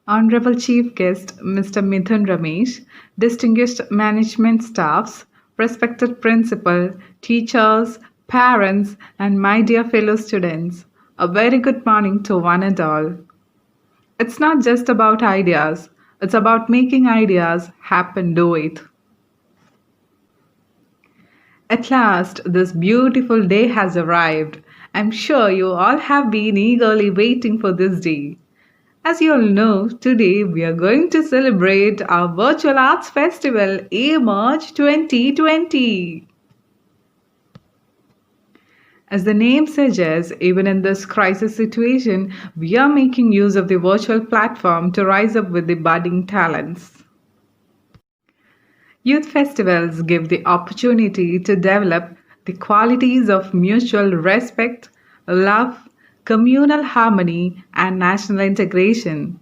Honorable Chief Guest Mr. Mithun Ramesh, distinguished management staffs, respected principal, teachers, parents, and my dear fellow students, a very good morning to one and all. It's not just about ideas, it's about making ideas happen, do it. At last, this beautiful day has arrived. I'm sure you all have been eagerly waiting for this day. As you all know, today we are going to celebrate our Virtual Arts Festival Emerge 2020. As the name suggests, even in this crisis situation, we are making use of the virtual platform to rise up with the budding talents. Youth festivals give the opportunity to develop the qualities of mutual respect, love, communal harmony, and national integration.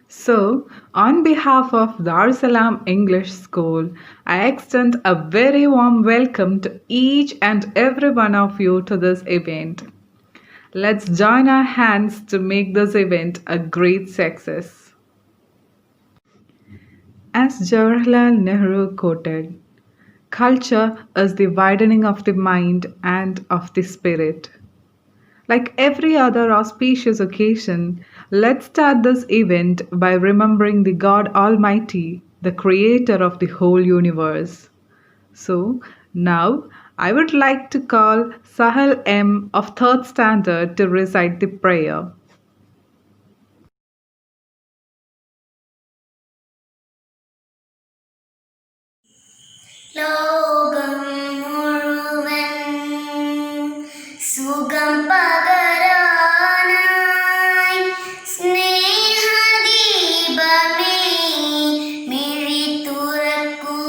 So, on behalf of Dar es Salaam English School, I extend a very warm welcome to each and every one of you to this event. Let's join our hands to make this event a great success. As Jawaharlal Nehru quoted, culture is the widening of the mind and of the spirit. Like every other auspicious occasion, let's start this event by remembering the God Almighty, the creator of the whole universe. So, now I would like to call Sahal M of 3rd standard to recite the prayer. ലോകം മുഴുവൻ സുഖം പകരാനായി സ്നേഹദീപമേ മിഴി തുറക്കൂ.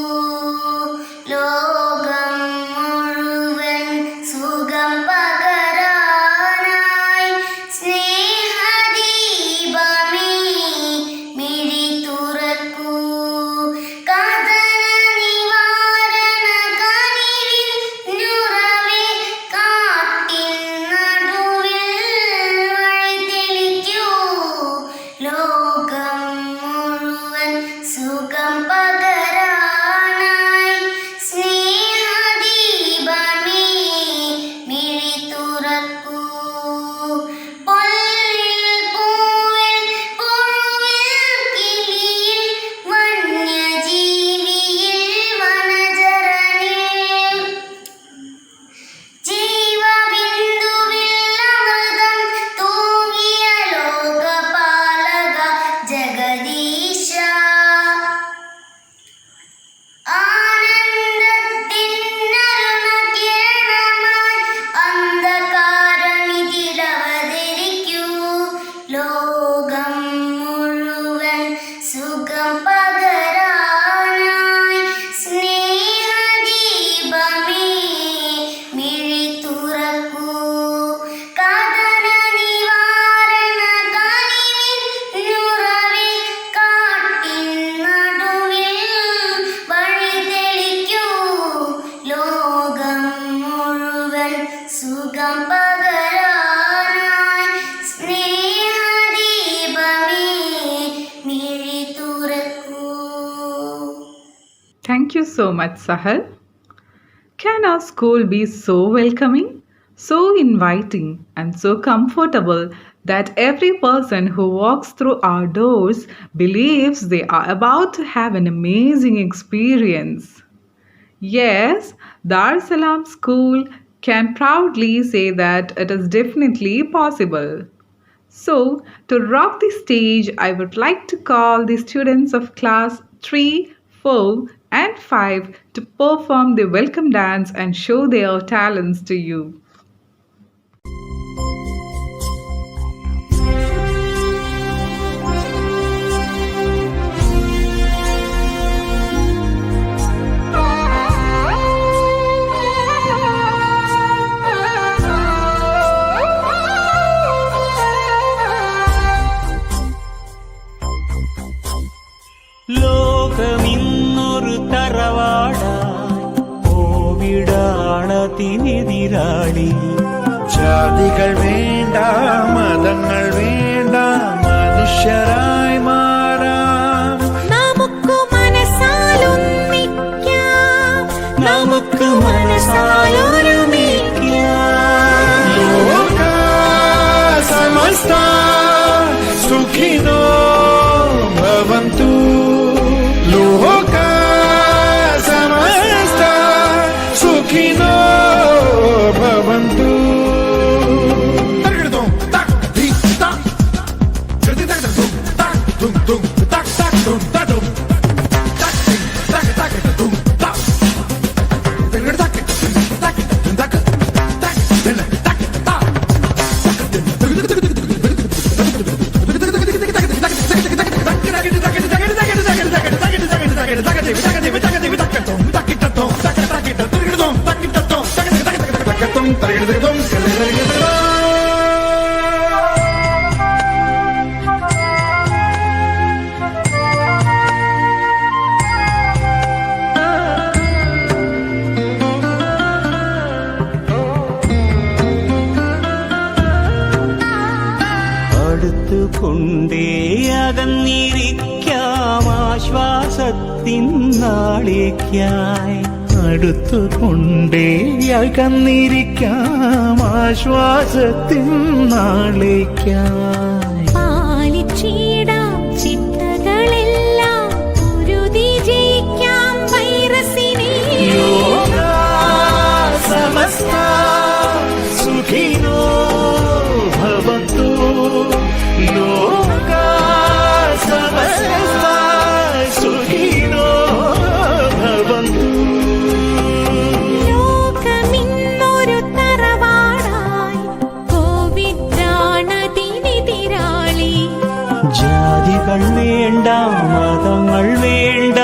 ലോകം മുഴുവൻ സുഖം പകരാനായി സ്നേഹദീപമേ മിഴി തുറക്കൂ. Thank you so much, Sahal. Can our school be so welcoming, so inviting, and so comfortable that every person who walks through our doors believes they are about to have an amazing experience? Yes, Dar es Salaam School can proudly say that it is definitely possible. So, to rock the stage, I would like to call the students of class 3, 4, and 5 to perform the welcome dance and show their talents to you. ലോകമിന്നൊരു തറവാടായി കോവിഡാണതിനെതിരാളി. ജാതികൾ വേണ്ട, മതങ്ങൾ വേണ്ട, അടുത്തുകൊണ്ടേ അകന്നിരിക്കാം ആശ്വാസത്തിൻ നാളേക്കായി. അടുത്തുകൊണ്ടേ അകന്നിരിക്കാം ആശ്വാസത്തിൻ നാളേക്കായി. പാലിച്ചിടാം ചിട്ടകളെല്ലാം ഉരുതി ജയിക്കാം വൈറസിനെ. ലോകാ സമസ്ത സുഖിനോ ഭവന്തു. ലോകാ സമസ്ത സുഖിനോ ഭവന്തു. ലോകമിന്നൊരു തറവാടായി കോവിഡാണതിനെതിരാളി. ജാതികൾ വേണ്ട, മതങ്ങൾ വേണ്ട,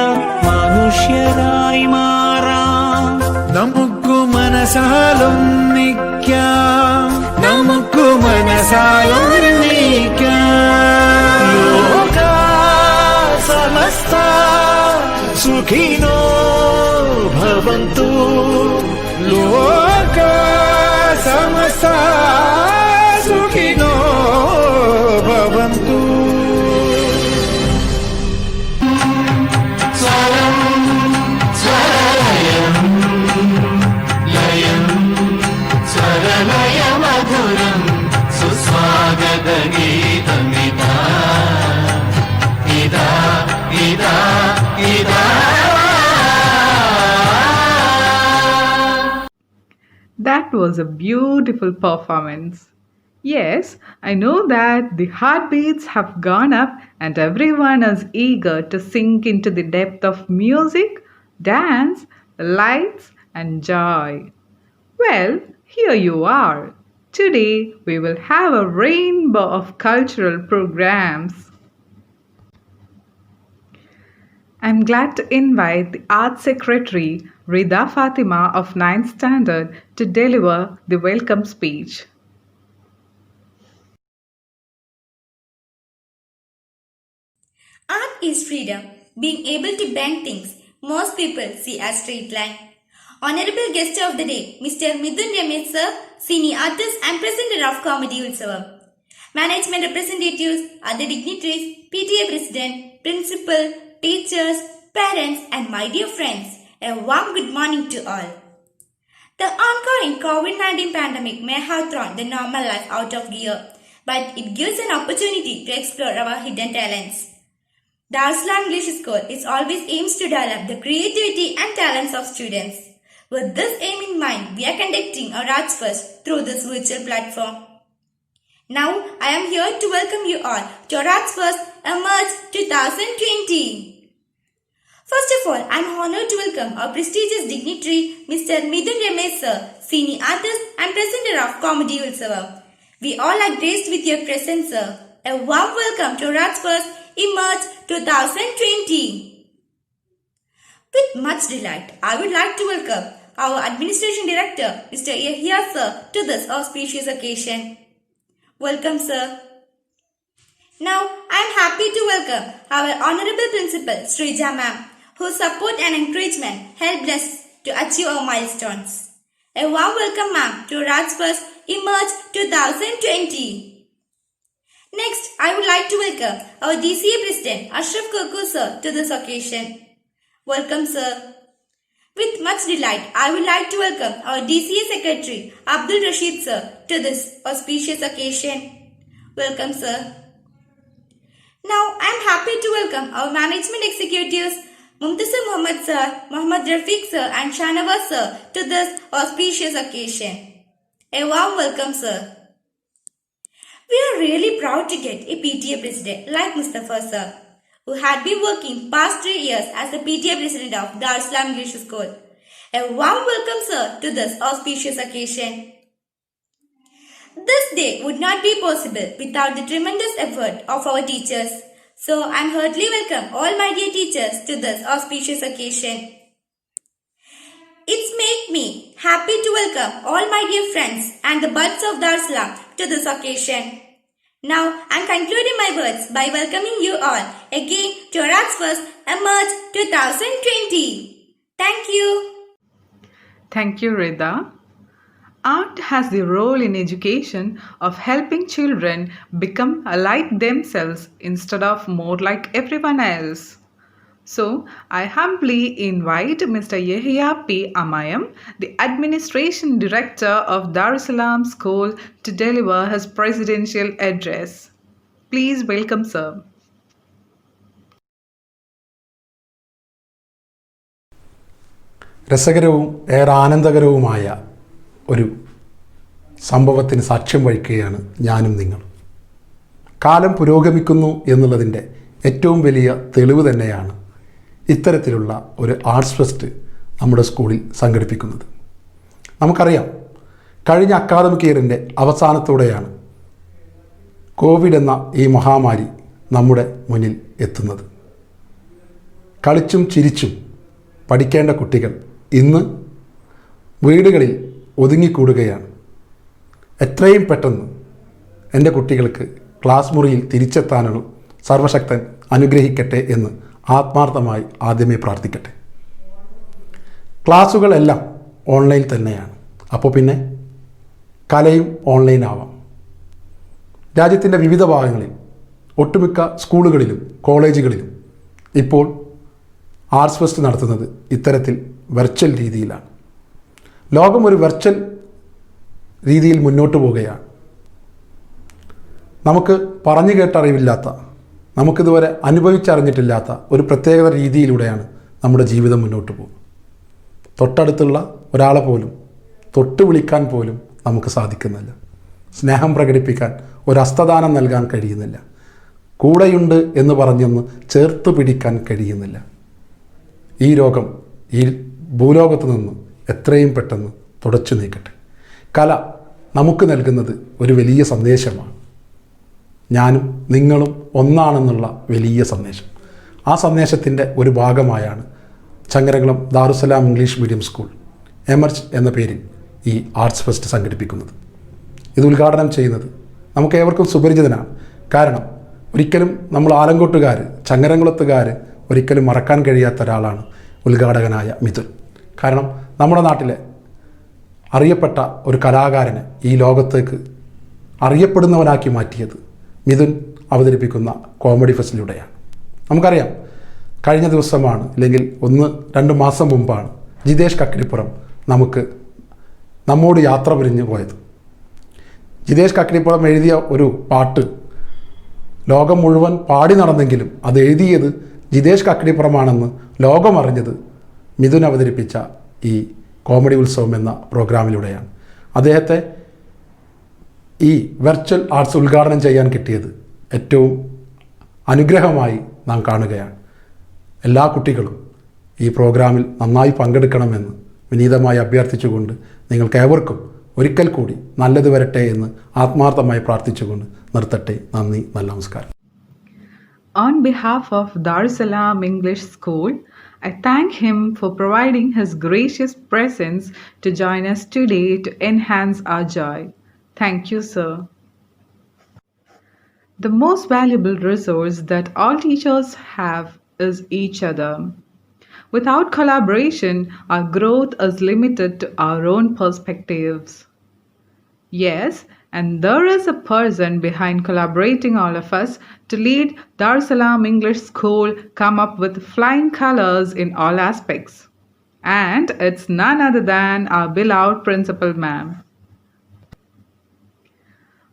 മനുഷ്യരായി മാറാം. നമുക്ക് മനസാലൊന്നിക്കാം, നമുക്ക് മനസാലൊന്നിക്കാം. ലോകാ സമസ്ത സുഖിനോ ഭവന്തു. ലോകാ സമസ്ത സുഖിനോ ഭവന്തു. That was a beautiful performance. Yes, I know that the heartbeats have gone up and everyone is eager to sink into the depth of music, dance, lights, and joy. Well, here you are. Today we will have a rainbow of cultural programs. I'm glad to invite the Art Secretary Rida Fatima of 9th Standard to deliver the welcome speech. Art is freedom, being able to bend things most people see as straight line. Honorable guest of the day, Mr. Midun Ramesh sir, senior artist and presenter of Comedy Utsavam. Management representatives, other dignitaries, PTA president, principal, teachers, parents and my dear friends, a warm good morning to all. The ongoing COVID-19 pandemic may have thrown the normal life out of gear, but it gives an opportunity to explore our hidden talents. The Arslan English School is always aims to develop the creativity and talents of students. With this aim in mind, we are conducting our Arts First through this virtual platform. Now, I am here to welcome you all to our Arts First Emerge 2020. First of all, I am honored to welcome our prestigious dignitary, Mr. Midun Ramesh sir, senior artist and presenter of Comedy Utsavam. We all are graced with your presence, sir. A warm welcome to our Arts First Emerge 2020. With much delight, I would like to welcome our Administration Director, Mr. Yahya sir, to this auspicious occasion. Welcome, sir. Now, I am happy to welcome our Honorable Principal, Srija ma'am, whose support and encouragement helped us to achieve our milestones. A warm welcome, ma'am, to Arts First Emerge 2020. Next, I would like to welcome our DCA President, Ashraf Kurku sir, to this occasion. Welcome, sir. With much delight, I would like to welcome our DCA Secretary, Abdul Rashid sir, to this auspicious occasion. Welcome, sir. Now, I am happy to welcome our management executives, Mumtazir Muhammad sir, Muhammad Rafiq sir and Shanawaz sir, to this auspicious occasion. A warm welcome, sir. We are really proud to get a PTA president like Mustafa sir, who had been working past 3 years as the PTA president of Dar es Salaam English School. A warm welcome, sir, to this auspicious occasion. This day would not be possible without the tremendous effort of our teachers. So I am heartily welcome all my dear teachers to this auspicious occasion. It's made me happy to welcome all my dear friends and the buds of Dar es Salaam to this occasion. Now, I am concluding my words by welcoming you all again to our Arts First Emerge 2020. Thank you. Thank you, Rida. Art has the role in education of helping children become like themselves instead of more like everyone else. So, I humbly invite Mr. Yahya P. Amayam, the Administration Director of Dar es Salaam School, to deliver his presidential address. Please welcome, sir. രസകരവും ഏറെ ആനന്ദകരവുമായ ഒരു സംഭവത്തിന് സാക്ഷ്യം വഹിക്കുകയാണ് ഞാനും നിങ്ങളും. കാലം പുരോഗമിക്കുന്നു എന്നുള്ളതിൻ്റെ ഏറ്റവും വലിയ തെളിവ് തന്നെയാണ് ഇത്തരത്തിലുള്ള ഒരു ആർട്സ് ഫെസ്റ്റ് നമ്മുടെ സ്കൂളിൽ സംഘടിപ്പിക്കുന്നത്. നമുക്കറിയാം, കഴിഞ്ഞ അക്കാദമിക് ഇയറിൻ്റെ അവസാനത്തോടെയാണ് കോവിഡ് എന്ന ഈ മഹാമാരി നമ്മുടെ മുന്നിൽ എത്തുന്നത്. കളിച്ചും ചിരിച്ചും പഠിക്കേണ്ട കുട്ടികൾ ഇന്ന് വീടുകളിൽ ഒതുങ്ങിക്കൂടുകയാണ്. എത്രയും പെട്ടെന്ന് എൻ്റെ കുട്ടികൾക്ക് ക്ലാസ് മുറിയിൽ തിരിച്ചെത്താനുള്ള സർവശക്തൻ അനുഗ്രഹിക്കട്ടെ എന്ന് ആത്മാർത്ഥമായി ആദ്യമേ പ്രാർത്ഥിക്കട്ടെ. ക്ലാസ്സുകളെല്ലാം ഓൺലൈൻ തന്നെയാണ്. അപ്പോൾ പിന്നെ കലയും ഓൺലൈനാവാം. രാജ്യത്തിൻ്റെ വിവിധ ഭാഗങ്ങളിൽ ഒട്ടുമിക്ക സ്കൂളുകളിലും കോളേജുകളിലും ഇപ്പോൾ ആർട്സ് ഫെസ്റ്റ് നടത്തുന്നത് ഇത്തരത്തിൽ വെർച്വൽ രീതിയിലാണ്. ലോകം ഒരു വെർച്വൽ രീതിയിൽ മുന്നോട്ട് പോവുകയാണ്. നമുക്ക് പറഞ്ഞു കേട്ടറിവില്ലാത്ത, നമുക്കിതുവരെ അനുഭവിച്ചറിഞ്ഞിട്ടില്ലാത്ത ഒരു പ്രത്യേക രീതിയിലൂടെയാണ് നമ്മുടെ ജീവിതം മുന്നോട്ട് പോകുന്നത്. തൊട്ടടുത്തുള്ള ഒരാളെ പോലും തൊട്ട് വിളിക്കാൻ പോലും നമുക്ക് സാധിക്കുന്നില്ല. സ്നേഹം പ്രകടിപ്പിക്കാൻ ഒരു ഹസ്തദാനം നൽകാൻ കഴിയുന്നില്ല. കൂടെയുണ്ട് എന്ന് പറഞ്ഞൊന്ന് ചേർത്ത് പിടിക്കാൻ കഴിയുന്നില്ല. ഈ രോഗം ഈ ഭൂലോകത്ത് നിന്ന് എത്രയും പെട്ടെന്ന് തുടച്ചു നീക്കട്ടെ. കല നമുക്ക് നൽകുന്നത് ഒരു വലിയ സന്ദേശമാണ്. ഞാനും നിങ്ങളും ഒന്നാണെന്നുള്ള വലിയ സന്ദേശം. ആ സന്ദേശത്തിൻ്റെ ഒരു ഭാഗമായാണ് Changaramkulam Darussalam English medium school emerge എന്ന പേരിൽ ഈ ആർട്സ് ഫെസ്റ്റ് സംഘടിപ്പിക്കുന്നത്. ഇത് ഉദ്ഘാടനം ചെയ്യുന്നത് നമുക്ക് ഏവർക്കും സുപരിചിതനാണ്. കാരണം ഒരിക്കലും നമ്മൾ ആലങ്കോട്ടുകാർ, ചങ്ങരംകുളത്തുകാർ ഒരിക്കലും മറക്കാൻ കഴിയാത്ത ഒരാളാണ് ഉദ്ഘാടകനായ മിഥുൻ. കാരണം നമ്മുടെ നാട്ടിലെ അറിയപ്പെട്ട ഒരു കലാകാരനെ ഈ ലോകത്തേക്ക് അറിയപ്പെടുന്നവനാക്കി മാറ്റിയത് മിഥുൻ അവതരിപ്പിക്കുന്ന കോമഡി ഫെസ്റ്റിലൂടെയാണ്. നമുക്കറിയാം, കഴിഞ്ഞ ദിവസമാണ്, അല്ലെങ്കിൽ 1-2 മാസം മുമ്പാണ് ജിതേഷ് കക്കിരിപ്പുറം നമ്മോട് യാത്ര പിരിഞ്ഞു പോയത്. ജിതേഷ് കക്കിരിപ്പുറം എഴുതിയ ഒരു പാട്ട് ലോകം മുഴുവൻ പാടി നടന്നെങ്കിലും അത് എഴുതിയത് ജിതേഷ് കക്കിരിപ്പുറമാണെന്ന് ലോകമറിഞ്ഞത് മിഥുൻ അവതരിപ്പിച്ച ഈ കോമഡി ഉത്സവം എന്ന പ്രോഗ്രാമിലൂടെയാണ്. അദ്ദേഹത്തെ ഈ വെർച്വൽ ആർട്സ് ഉദ്ഘാടനം ചെയ്യാൻ കിട്ടിയത് ഏറ്റവും അനുഗ്രഹമായി നാം കാണുകയാണ്. എല്ലാ കുട്ടികളും ഈ പ്രോഗ്രാമിൽ നന്നായി പങ്കെടുക്കണമെന്ന് വിനീതമായി അഭ്യർത്ഥിച്ചുകൊണ്ട് നിങ്ങൾക്കേവർക്കും ഒരിക്കൽ കൂടി നല്ലത് വരട്ടെ എന്ന് ആത്മാർത്ഥമായി പ്രാർത്ഥിച്ചുകൊണ്ട് നിർത്തട്ടെ. നന്ദി, നല്ല നമസ്കാരം. On behalf of Dar es Salaam English School, I thank him for providing his gracious presence to join us today to enhance our joy. Thank you, sir. The most valuable resource that all teachers have is each other. Without collaboration, our growth is limited to our own perspectives. Yes, and there is a person behind collaborating all of us to lead Dar es Salaam English School come up with flying colors in all aspects. And it's none other than our beloved Principal Ma'am.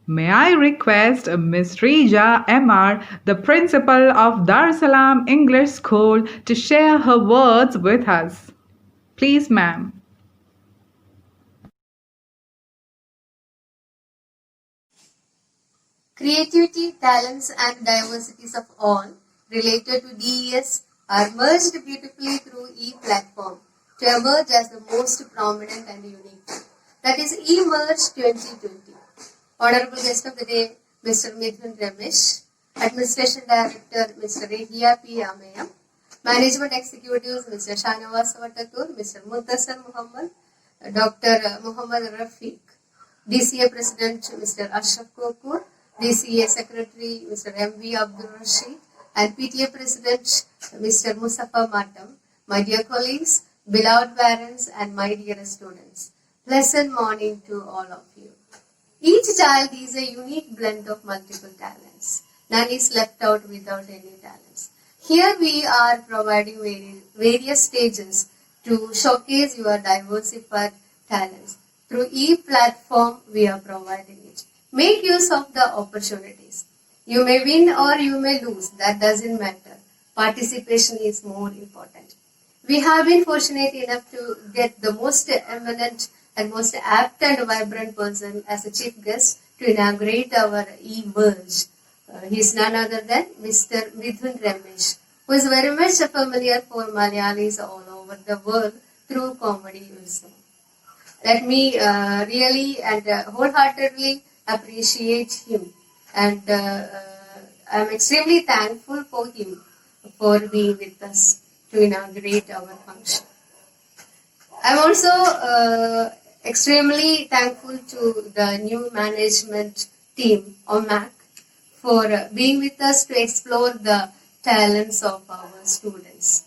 May I request Ms. Rija MR, the Principal of Dar es Salaam English School, to share her words with us. Please, ma'am. Creativity, talents and diversities of all related to DES are merged beautifully through E-platform to emerge as the most prominent and unique. That is eMerge 2020. Honorable guest of the day, Mr. Mithun Ramesh, Administration Director, Mr. Yahya P. Amayam, Management Executives, Mr. Shanawaz Vatatur, Mr. Muttassar Muhammad, Dr. Muhammad Rafiq, DCA President, Mr. Ashraf Kokur, DCA Secretary, Mr. M.V. Abdul Rashid, and PTA President, Mr. Mustafa Matam, my dear colleagues, beloved parents, and my dear students. Pleasant morning to all of you. Each child is a unique blend of multiple talents. None is left out without any talents. Here we are providing various stages to showcase your diversified talents. Through e-platform, we are providing it. Make use of the opportunities. You may win or you may lose. That doesn't matter. Participation is more important. We have been fortunate enough to get the most eminent and most apt and vibrant person as a chief guest to inaugurate our e-merge. He is none other than Mr. Mithun Ramesh, who is very much familiar for Malayalis all over the world through Comedy Utsavam. Let me really and wholeheartedly appreciate him, and I am extremely thankful for him for being with us to inaugurate our function. I am also extremely thankful to the new management team of MAC for being with us to explore the talents of our students.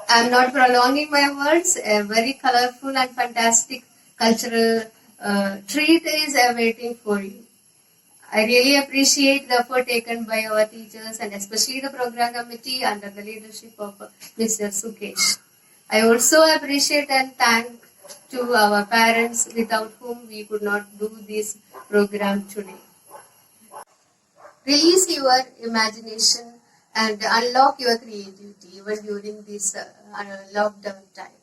I am not prolonging my words. A very colorful and fantastic cultural treat is awaiting for you. I really appreciate the effort taken by our teachers and especially the program committee under the leadership of Mr. Sukesh. I also appreciate and thank to our parents without whom we could not do this program today. Release your imagination and unlock your creativity even during this lockdown time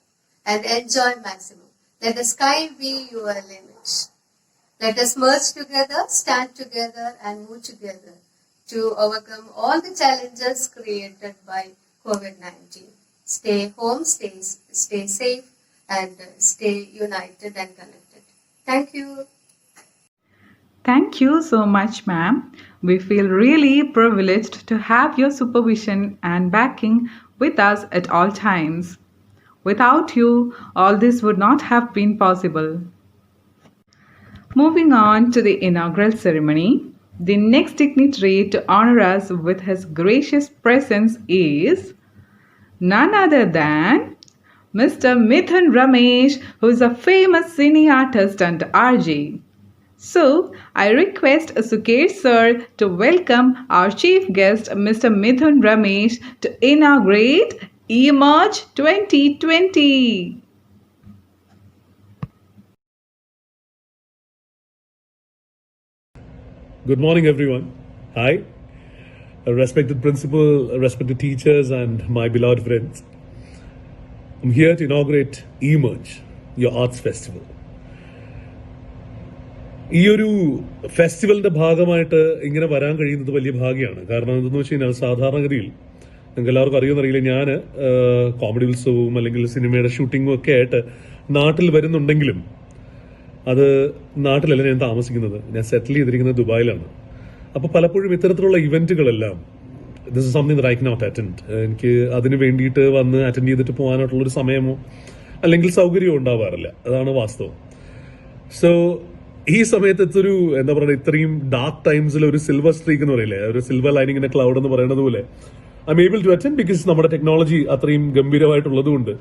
and enjoy maximum. Let the sky be your limit. Let us merge together, stand together and move together to overcome all the challenges created by COVID-19. Stay home, stay safe and stay united and connected. Thank you. Thank you so much, ma'am. We feel really privileged to have your supervision and backing with us at all times. Without you, all this would not have been possible. Moving on to the inaugural ceremony, the next dignitary to honor us with his gracious presence is none other than Mr. Mithun Ramesh, who is a famous cine artist and RJ. So, I request Sukesh sir to welcome our chief guest, Mr. Mithun Ramesh, to inaugurate eMerge 2020. Good morning, everyone. Hi, respected principal, respected teachers, and my beloved friends. I'm here to inaugurate eMerge, your arts festival. ഈ ഒരു ഫെസ്റ്റിവലിന്റെ ഭാഗമായിട്ട് ഇങ്ങനെ വരാൻ കഴിയുന്നത് വലിയ ഭാഗ്യമാണ്. കാരണം എന്തെന്ന് വെച്ച് കഴിഞ്ഞാൽ സാധാരണഗതിയിൽ നിങ്ങൾക്ക് എല്ലാവർക്കും അറിയുമെന്നറിയില്ല, ഞാൻ കോമഡി ഉത്സവവും അല്ലെങ്കിൽ സിനിമയുടെ ഷൂട്ടിങ്ങും ഒക്കെ ആയിട്ട് നാട്ടിൽ വരുന്നുണ്ടെങ്കിലും അത് നാട്ടിലല്ല ഞാൻ താമസിക്കുന്നത്. ഞാൻ സെറ്റിൽ ചെയ്തിരിക്കുന്നത് ദുബായിലാണ്. അപ്പോൾ പലപ്പോഴും ഇത്തരത്തിലുള്ള ഇവന്റുകളെല്ലാം this is something that I cannot attend. എനിക്ക് അതിന് വേണ്ടിയിട്ട് വന്ന് അറ്റൻഡ് ചെയ്തിട്ട് പോകാനായിട്ടുള്ളൊരു സമയമോ അല്ലെങ്കിൽ സൗകര്യമോ ഉണ്ടാവാറില്ല. അതാണ് വാസ്തവം. സോ ഈ സമയത്ത് ഇതൊരു എന്താ പറയുക, ഇത്രയും ഡാർക്ക് ടൈംസിൽ ഒരു സിൽവർ സ്ട്രീക്ക് എന്ന് പറയില്ലേ, ഒരു silver lining in a cloud എന്ന് പറയുന്നത് പോലെ I am able to attend because നമ്മുടെ ടെക്നോളജി അത്രയും ഗംഭീരമായിട്ടുള്ളത് കൊണ്ട്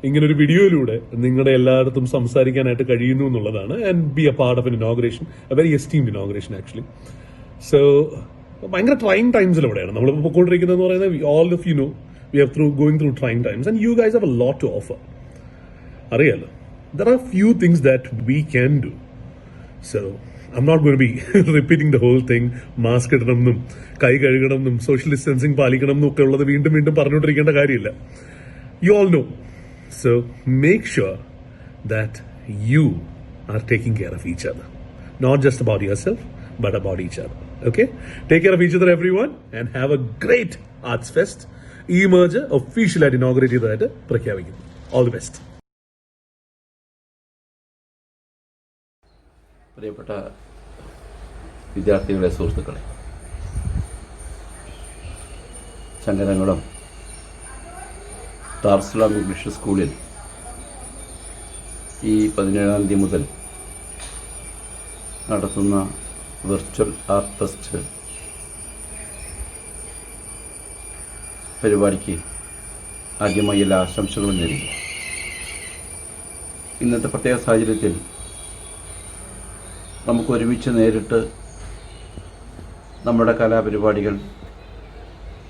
ഇങ്ങനൊരു വീഡിയോയിലൂടെ നിങ്ങളുടെ എല്ലായിടത്തും സംസാരിക്കാനായിട്ട് കഴിയുന്നു എന്നുള്ളതാണ്. And be a part of an inauguration, a very esteemed inauguration actually. So ഭയങ്കര ട്രൈങ് ടൈംസിലൂടെയാണ് നമ്മളിപ്പോൾ പൊയ്ക്കൊണ്ടിരിക്കുന്നത് എന്ന് പറയുന്നത്. All of you know we have going through trying times and you guys have a lot to offer. അറിയാലോ, there are few things that we can do. So, I'm not going to be repeating the whole thing. Mask ഇടണം എന്നും കൈ കഴുകണം എന്നും social distancing പാലിക്കണം എന്നും ഒക്കെ ഉള്ളത് വീണ്ടും വീണ്ടും പറഞ്ഞുകൊണ്ടിരിക്കേണ്ട കാര്യമില്ല. You all know. So, make sure that you are taking care of each other. Not just about yourself, but about each other. Okay? Take care of each other, everyone, and have a great Arts Fest. eMerge ഒഫീഷ്യലായിട്ട് inaugurate ചെയ്തതായിട്ട് പ്രഖ്യാപിക്കുന്നു. All the best. പ്രിയപ്പെട്ട വിദ്യാർത്ഥികളെ, സുഹൃത്തുക്കളെ, Changaramkulam Darussalam English സ്കൂളിൽ ഈ 17-ാം തീയതി മുതൽ നടത്തുന്ന വിർച്വൽ ആർട്ട് ഫെസ്റ്റ് പരിപാടിക്ക് ആദ്യമായി എല്ലാ ആശംസകളും നേരുന്നു. ഇന്നത്തെ പ്രത്യേക സാഹചര്യത്തിൽ നമുക്ക് ഒരുമിച്ച് നേരിട്ട് നമ്മുടെ കലാപരിപാടികൾ,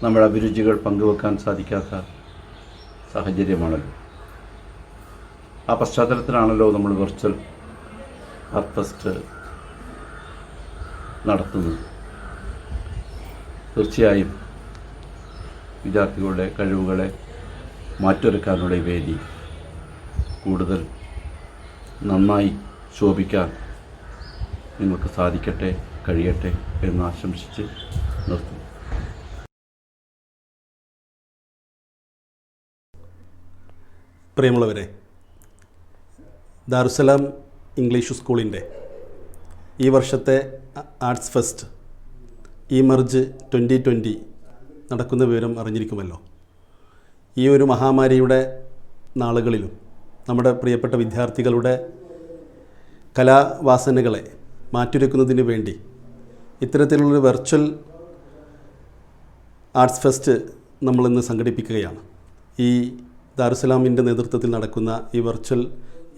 നമ്മുടെ അഭിരുചികൾ പങ്കുവെക്കാൻ സാധിക്കാത്ത സാഹചര്യമാണല്ലോ. ആ പശ്ചാത്തലത്തിലാണല്ലോ നമ്മൾ വെർച്വൽ ആർട്ട് ഫെസ്റ്റ് നടത്തുന്നത്. തീർച്ചയായും വിദ്യാർത്ഥികളുടെ കഴിവുകളെ മാറ്റൊരുക്കാനുള്ള ഈ വേദി കൂടുതൽ നന്നായി ശോഭിക്കാൻ നിങ്ങൾക്ക് സാധിക്കട്ടെ, കഴിയട്ടെ എന്ന് ആശംസിച്ച് നിർത്തുന്നു. പ്രിയമുള്ളവരെ, ദാറുസലാം ഇംഗ്ലീഷ് സ്കൂളിൻ്റെ ഈ വർഷത്തെ ആർട്സ് ഫെസ്റ്റ് ഇമർജ് 2020 നടക്കുന്ന വിവരം അറിഞ്ഞിരിക്കുമല്ലോ. ഈ ഒരു മഹാമാരിയുടെ നാളുകളിലും നമ്മുടെ പ്രിയപ്പെട്ട വിദ്യാർത്ഥികളുടെ കലാവാസനകളെ മാറ്റുരക്കുന്നതിന് വേണ്ടി ഇത്തരത്തിലുള്ളൊരു വെർച്വൽ ആർട്സ് ഫെസ്റ്റ് നമ്മളിന്ന് സംഘടിപ്പിക്കുകയാണ്. ഈ ദാറുസലാമിൻ്റെ നേതൃത്വത്തിൽ നടക്കുന്ന ഈ വെർച്വൽ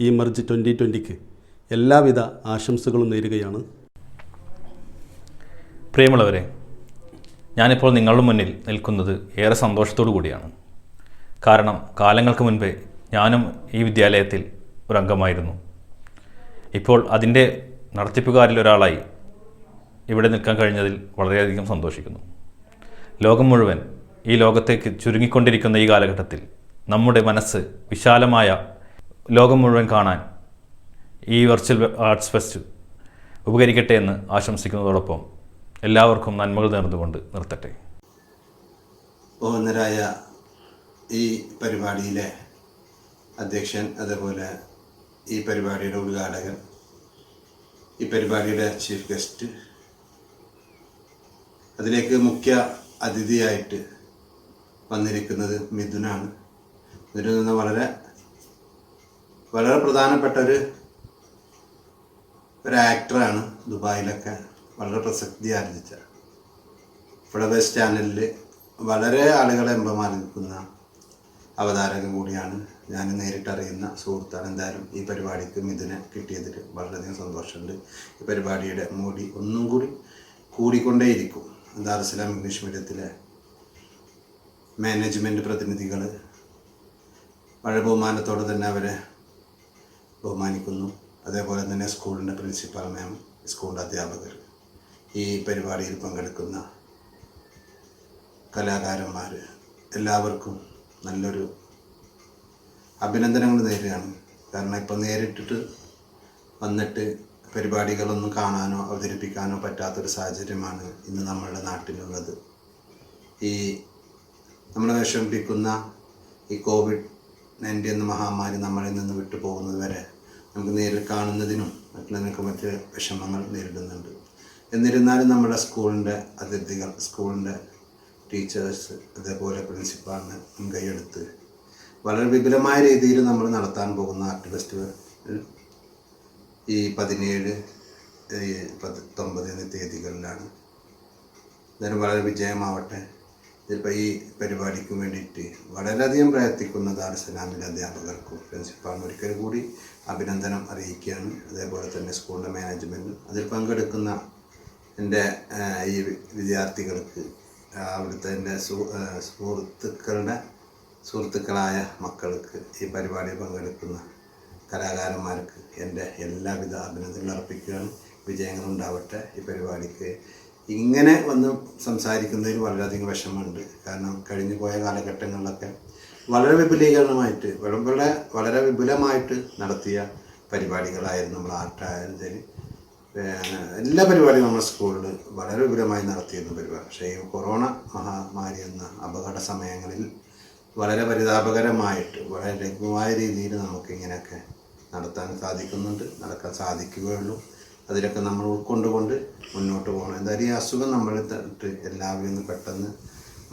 ഇമർജ് 2020ക്ക് എല്ലാവിധ ആശംസകളും നേരുകയാണ്. പ്രിയമുള്ളവരെ, ഞാനിപ്പോൾ നിങ്ങളുടെ മുന്നിൽ നിൽക്കുന്നത് ഏറെ സന്തോഷത്തോടു കൂടിയാണ്. കാരണം കാലങ്ങൾക്ക് മുൻപേ ഞാനും ഈ വിദ്യാലയത്തിൽ ഒരു അംഗമായിരുന്നു. ഇപ്പോൾ അതിൻ്റെ നടത്തിപ്പുകാരിലൊരാളായി ഇവിടെ നിൽക്കാൻ കഴിഞ്ഞതിൽ വളരെയധികം സന്തോഷിക്കുന്നു. ലോകം മുഴുവൻ ഈ ലോകത്തേക്ക് ചുരുങ്ങിക്കൊണ്ടിരിക്കുന്ന ഈ കാലഘട്ടത്തിൽ നമ്മുടെ മനസ്സ് വിശാലമായ ലോകം മുഴുവൻ കാണാൻ ഈ വെർച്വൽ ആർട്സ് ഫെസ്റ്റ് ഉപകരിക്കട്ടെ എന്ന് ആശംസിക്കുന്നതോടൊപ്പം എല്ലാവർക്കും നന്മകൾ നേർന്നുകൊണ്ട് നിർത്തട്ടെ. ബഹുമാന്യരായ ഈ പരിപാടിയിലെ അധ്യക്ഷൻ, അതേപോലെ ഈ പരിപാടിയുടെ ഉദ്ഘാടകൻ, ഈ പരിപാടിയുടെ ചീഫ് ഗസ്റ്റ്, അതിലേക്ക് മുഖ്യ അതിഥിയായിട്ട് വന്നിരിക്കുന്നത് മിഥുനാണ്. മിഥുൻ എന്ന വളരെ പ്രധാനപ്പെട്ട ഒരു ആക്ടറാണ്. ദുബായിലൊക്കെ വളരെ പ്രസക്തി ആർജിച്ച ഫ്ലവേഴ്സ് ചാനലിൽ വളരെ ആളുകളെ എംബമാർക്കുന്ന അവതാരകൻ കൂടിയാണ്. ഞാൻ നേരിട്ടറിയുന്ന സുഹൃത്താണ്. എന്തായാലും ഈ പരിപാടിക്ക് മിഥുനെ കിട്ടിയതിൽ വളരെയധികം സന്തോഷമുണ്ട്. ഈ പരിപാടിയുടെ മൂടി ഒന്നും കൂടി കൂടിക്കൊണ്ടേയിരിക്കും. ദാറുസലാം ഇംഗ്ലീഷ് മീഡിയത്തിലെ മാനേജ്മെൻറ്റ് പ്രതിനിധികൾ വളരെ ബഹുമാനത്തോടെ തന്നെ അവരെ ബഹുമാനിക്കുന്നു. അതേപോലെ തന്നെ സ്കൂളിൻ്റെ പ്രിൻസിപ്പൽ മാം, സ്കൂളിൻ്റെ അധ്യാപകർ, ഈ പരിപാടിയിൽ പങ്കെടുക്കുന്ന കലാകാരന്മാർ, എല്ലാവർക്കും നല്ലൊരു അഭിനന്ദനങ്ങൾ നേരുകയാണ്. കാരണം ഇപ്പോൾ നേരിട്ടിട്ട് വന്നിട്ട് പരിപാടികളൊന്നും കാണാനോ അവതരിപ്പിക്കാനോ പറ്റാത്തൊരു സാഹചര്യമാണ് ഇന്ന് നമ്മളുടെ നാട്ടിലുള്ളത്. ഈ നമ്മളെ വിഷമിപ്പിക്കുന്ന ഈ COVID-19 എന്ന മഹാമാരി നമ്മളിൽ നിന്ന് വിട്ടുപോകുന്നത് വരെ നമുക്ക് നേരിൽ കാണുന്നതിനും മറ്റുള്ളതിനൊക്കെ മറ്റ് വിഷമങ്ങൾ നേരിടുന്നുണ്ട്. എന്നിരുന്നാലും നമ്മുടെ സ്കൂളിൻ്റെ അതിഥികൾ, സ്കൂളിൻ്റെ ടീച്ചേഴ്സ്, അതേപോലെ പ്രിൻസിപ്പാളിന് മുൻകൈയെടുത്ത് വളരെ വിപുലമായ രീതിയിൽ നമ്മൾ നടത്താൻ പോകുന്ന ആർട്ട് ഫെസ്റ്റിവൽ ഈ 17, 19 എന്നീ തീയതികളിലാണ്. ഇതിന് വളരെ വിജയമാവട്ടെ. ഇതിപ്പോൾ ഈ പരിപാടിക്ക് വേണ്ടിയിട്ട് വളരെയധികം പ്രയത്നിക്കുന്ന ദാറുസലാമിലെ അധ്യാപകർക്കും പ്രിൻസിപ്പാളിനും ഒരിക്കൽ കൂടി അഭിനന്ദനം അറിയിക്കുകയാണ്. അതേപോലെ തന്നെ സ്കൂളിൻ്റെ മാനേജ്മെൻറ്റും അതിൽ പങ്കെടുക്കുന്ന എൻ്റെ ഈ വിദ്യാർത്ഥികൾക്ക്, അവിടുത്തെ എൻ്റെ സുഹൃത്തുക്കളായ മക്കൾക്ക്, ഈ പരിപാടിയിൽ പങ്കെടുക്കുന്ന കലാകാരന്മാർക്ക് എൻ്റെ എല്ലാവിധ അഭിനന്ദനങ്ങൾ അർപ്പിക്കുകയാണ്. വിജയങ്ങളുണ്ടാവട്ടെ. ഈ പരിപാടിക്ക് ഇങ്ങനെ വന്ന് സംസാരിക്കുന്നതിൽ വളരെയധികം വിഷമമുണ്ട്. കാരണം കഴിഞ്ഞു പോയ കാലഘട്ടങ്ങളിലൊക്കെ വളരെ വിപുലീകരണമായിട്ട് വളരെ വിപുലമായിട്ട് നടത്തിയ പരിപാടികളായിരുന്നു നമ്മൾ ആർട്ടായതിൽ. എല്ലാ പരിപാടിയും നമ്മുടെ സ്കൂളിൽ വളരെ വിപുലമായി നടത്തിയിരുന്ന പരിപാടി. പക്ഷേ ഈ കൊറോണ മഹാമാരി എന്ന അപകട സമയങ്ങളിൽ വളരെ പരിതാപകരമായിട്ട് വളരെ ലഘുവായ രീതിയിൽ നമുക്ക് ഇങ്ങനെയൊക്കെ നടത്താൻ നടക്കാൻ സാധിക്കുകയുള്ളൂ. അതിലൊക്കെ നമ്മൾ ഉൾക്കൊണ്ടുകൊണ്ട് മുന്നോട്ട് പോകണം. എന്തായാലും ഈ അസുഖം നമ്മളിൽ എല്ലാവരും ഒന്ന് പെട്ടെന്ന്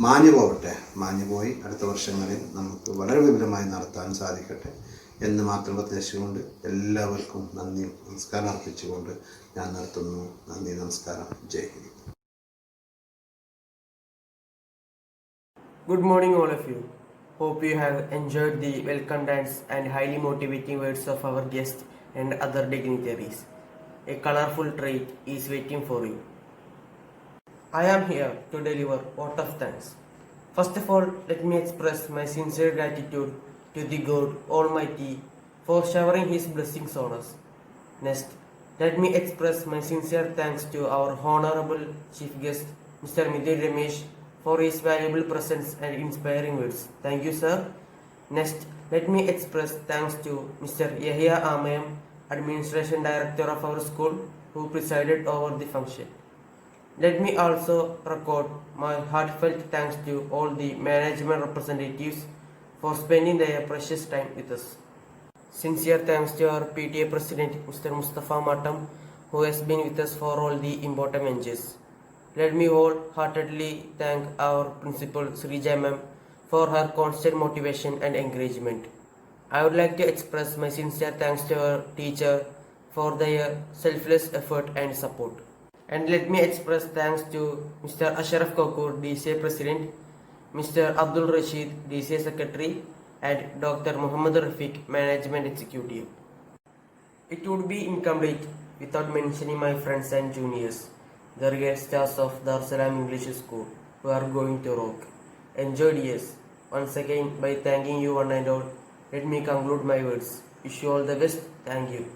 മാഞ്ഞു പോയി അടുത്ത വർഷങ്ങളിൽ നമുക്ക് വളരെ വിപുലമായി നടത്താൻ സാധിക്കട്ടെ എന്ന് മാത്രം പ്രത്യേകിച്ചുകൊണ്ട് എല്ലാവർക്കും നന്ദി നമസ്കാരം അർപ്പിച്ചുകൊണ്ട് ഞാൻ നിർത്തുന്നു. നന്ദി, നമസ്കാരം, ജയ് Hind. Good morning all of you. Hope you have enjoyed the welcome dance and highly motivating words of our guests and other dignitaries. A colorful treat is waiting for you. I am here to deliver vote of thanks. First of all, let me express my sincere gratitude to the God Almighty for showering His blessings on us. Next, let me express my sincere thanks to our Honorable Chief Guest, Mr. Midun Ramesh, for his valuable presence and inspiring words. Thank you, sir. Next, let me express thanks to Mr. Yahya Amayam, Administration Director of our school, who presided over the function. Let me also record my heartfelt thanks to all the management representatives for spending their precious time with us. Sincere thanks to our PTA President, Mr. Mustafa Matam, who has been with us for all the important ventures. Let me wholeheartedly thank our Principal Srija Ma'am for her constant motivation and encouragement. I would like to express my sincere thanks to our teacher for their selfless effort and support. And let me express thanks to Mr. Ashraf Kokur, DCA President, Mr. Abdul Rashid, DCA Secretary, and Dr. Muhammad Rafiq, Management Executive. It would be incomplete without mentioning my friends and juniors, the real stars of Darussalam English School, who are going to rock. Enjoy, years. Once again, by thanking you one and all, let me conclude my words. Wish you all the best. Thank you.